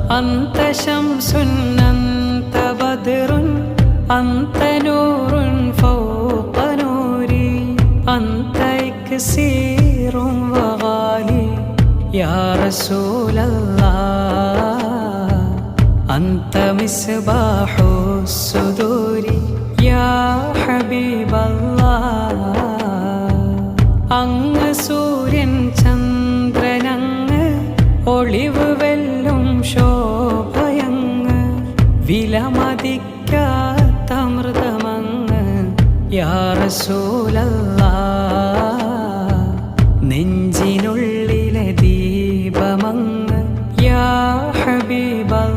أنت شمس أنت بدر أنت نور فوق نوري أنت إكسير وغالي يا رسول الله أنت مصباح الصدور يا حبيب الله അങ്ങ് സൂര്യൻ ചന്ദ്രനങ്ങ് ഒളിവ് വെല്ലും ശോഭയങ്ങ് വിലമതിക്കാത്ത മൃതമങ്ങ് യാ റസൂലല്ലാഹ് നെഞ്ചിനുള്ളിലെ ദീപമങ്ങ് യാ ഹബീബല്ലാഹ്